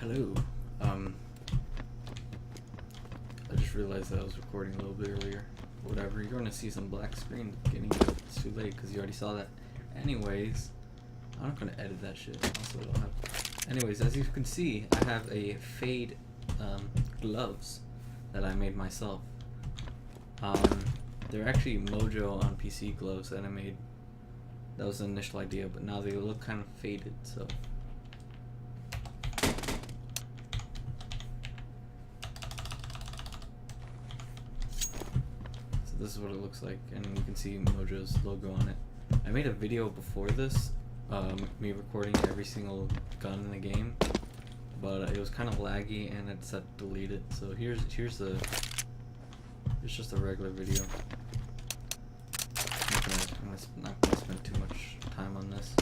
Hello. I just realized that I was recording a little bit earlier. Whatever, you're going to see some black screen at the beginning, but it's too late because you already saw that. Anyways, I'm not going to edit that shit. Also, I don't have. Anyways, as you can see, I have a fade gloves that I made myself. They're actually MojoOnPC gloves that I made. That was the initial idea, but now they look kind of faded, so. This is what it looks like, and you can see Mojo's logo on it. I made a video before this, me recording every single gun in the game, but it was kind of laggy and it said delete it. So here's just a regular video. I'm not gonna spend too much time on this.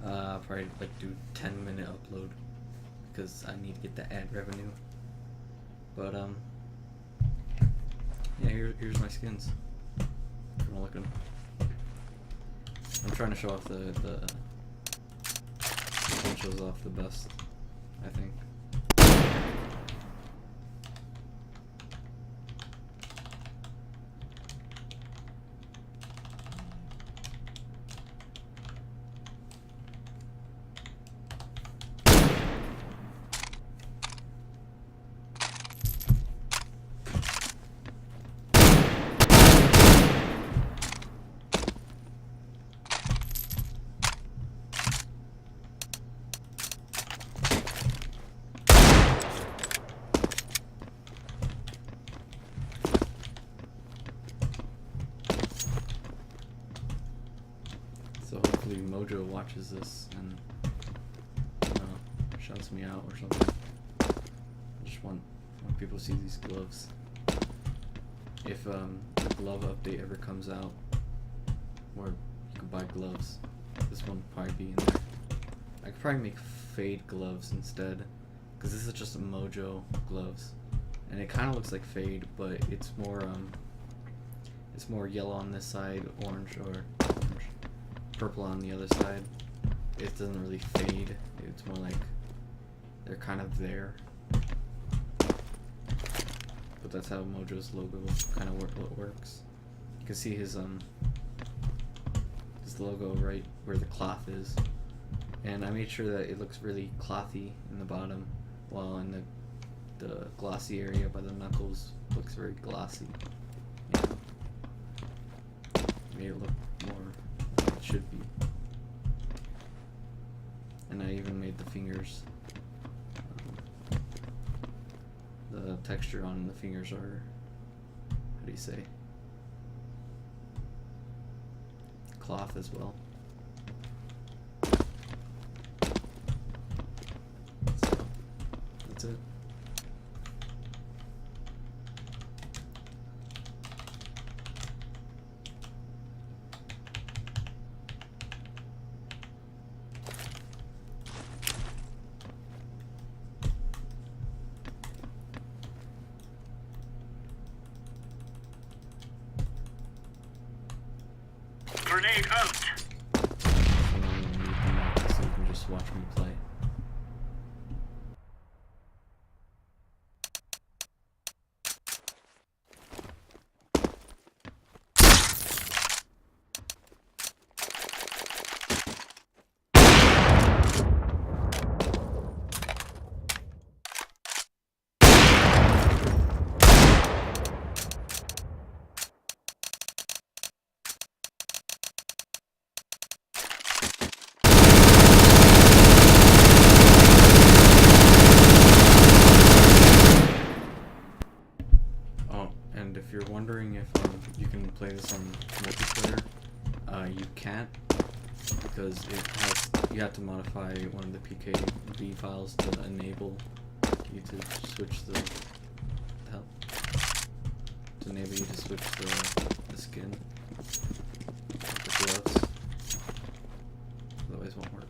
I'll probably like do 10-minute upload because I need to get the ad revenue. But yeah, here's my skins. If you wanna look at them. I'm trying to show off the one shows off the best, I think. So hopefully Mojo watches this and shouts me out or something. I just want people to see these gloves. If the glove update ever comes out, where you can buy gloves, this one will probably be in there. I could probably make fade gloves instead, because this is just a Mojo gloves, and it kind of looks like fade, but it's more yellow on this side, orange or purple on the other side. It doesn't really fade. It's more like they're kind of there. But that's how Mojo's logo kind of works. You can see his logo right where the cloth is, and I made sure that it looks really clothy in the bottom, while in the glossy area by the knuckles looks very glossy. You know? Made it look more like it should be. And I even made the fingers. The texture on the fingers are, how do you say, cloth as well. So that's it. Grenade out! So you can just watch me play. And if you're wondering if you can play this on multiplayer, you can't, because you have to modify one of the PKB files to enable you to switch the skin, the gloves. Otherwise, it won't work.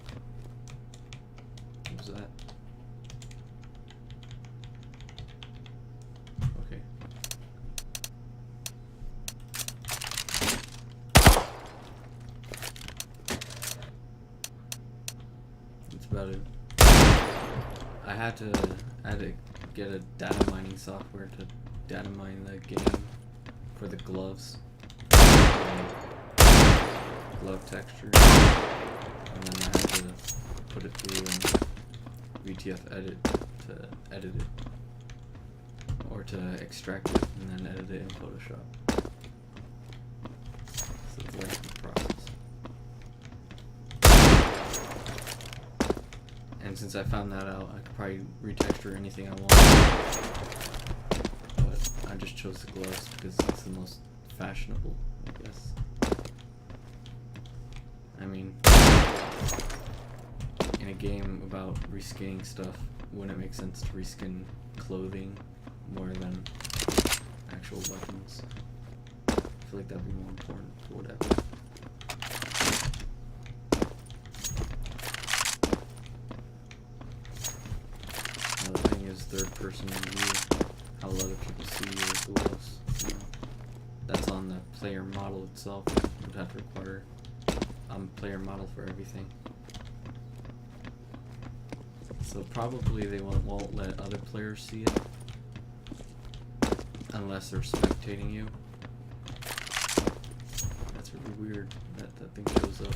What was that? Okay. That's about it. I had to get a data mining software to data mine the game for the gloves, glove texture, and then I had to put it through an VTF edit to edit it, or to extract it and then edit it in Photoshop. So it's a lengthy process. And since I found that out, I could probably retexture anything I want. But I just chose the gloves because it's the most fashionable, I guess. I mean, in a game about reskinning stuff, wouldn't it make sense to reskin clothing more than actual weapons? I feel like that'd be more important, but whatever. Another thing is third person view, how other people see your gloves. You know, that's on the player model itself. You would have to require player model for everything. So probably they won't let other players see it unless they're spectating you. That's really weird that that thing shows up.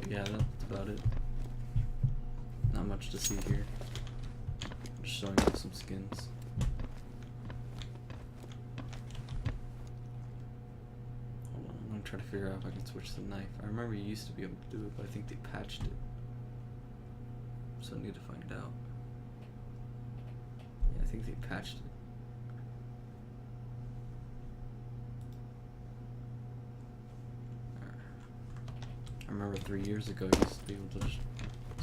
Yeah, that's about it. Not much to see here. Just showing you some skins. Hold on, I'm gonna try to figure out if I can switch the knife. I remember you used to be able to do it, but I think they patched it. So I need to find out. Yeah, I think they patched it. I remember 3 years ago you used to be able to just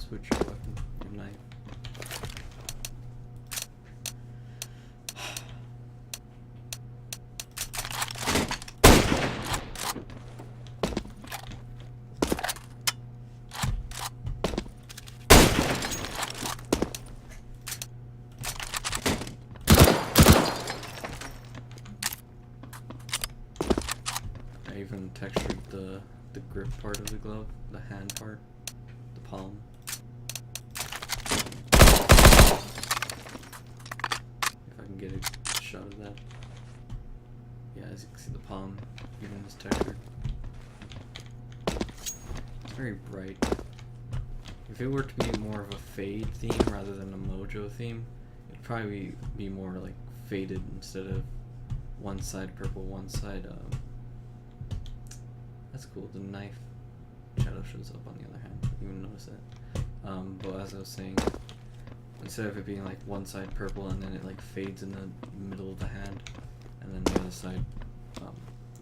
switch your weapon, your knife. I even textured the grip part of the glove, the hand part, the palm. If I can get a shot of that. Yeah, as you can see the palm, even is textured. It's very bright. If it were to be more of a fade theme rather than a Mojo theme, it'd probably be more like faded instead of one side purple, one side that's cool. The knife shadow shows up on the other hand. I didn't even notice that. But as I was saying, instead of it being like one side purple and then it like fades in the middle of the hand, and then the other side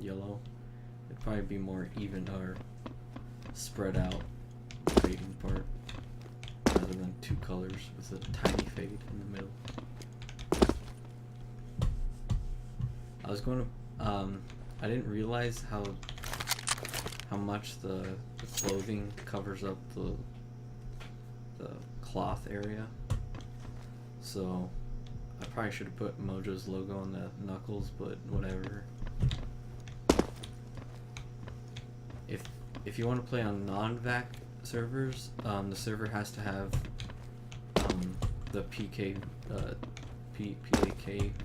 yellow, it'd probably be more even or spread out fading part rather than two colors with a tiny fade in the middle. I was going to I didn't realize how much the clothing covers up the cloth area. So I probably should have put Mojo's logo on the knuckles, but whatever. If you want to play on non-vac servers, the server has to have the PAK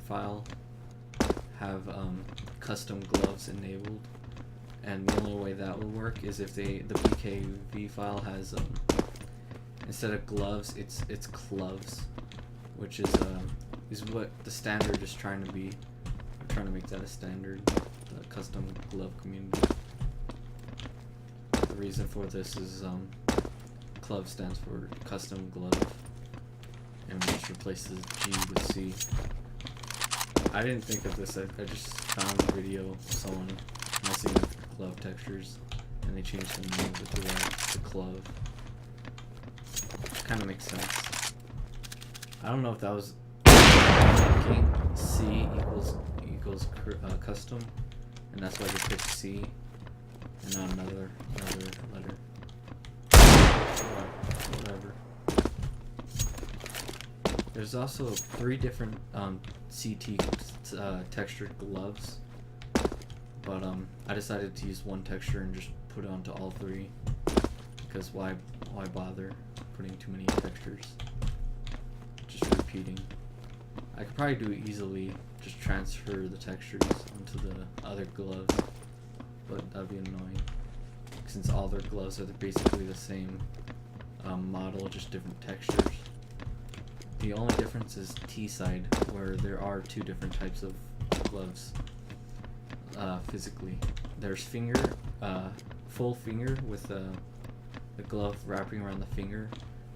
file have custom gloves enabled. And the only way that will work is if the PKV file has instead of gloves, it's cloves, which is what the standard is trying to be. I'm trying to make that a standard, the custom glove community. The reason for this is clove stands for custom glove, and which replaces G with C. I didn't think of this. I just found a video of someone messing with glove textures, and they changed the name of it to clove. kind of makes sense. I don't know if that was C equals custom, and that's why they picked C and not another letter. Whatever. There's also 3 different CT textured gloves, but I decided to use one texture and just put it onto all 3, because why bother putting too many textures? Just repeating. I could probably do it easily, just transfer the textures onto the other gloves, but that'd be annoying, since all their gloves are basically the same model, just different textures. The only difference is T-side, where there are 2 different types of gloves physically. There's full finger with the glove wrapping around the finger,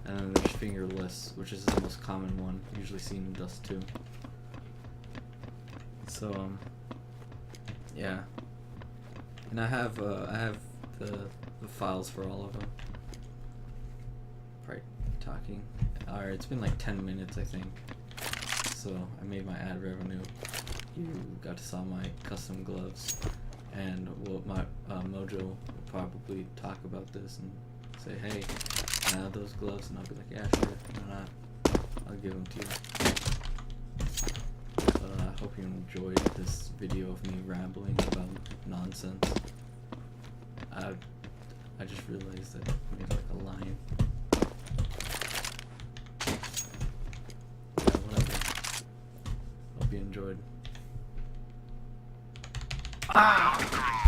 and then there's fingerless, which is the most common one, usually seen in Dust 2. So yeah, and I have the files for all of them. Probably talking. Alright, it's been like 10 minutes, I think. So I made my ad revenue. You got to saw my custom gloves, and my Mojo will probably talk about this and say, hey, can I have those gloves? And I'll be like, yeah, sure, why not? I'll give them to you. But I hope you enjoyed this video of me rambling about nonsense. I just realized that I made like a line. Yeah, whatever. Hope you enjoyed. Ah!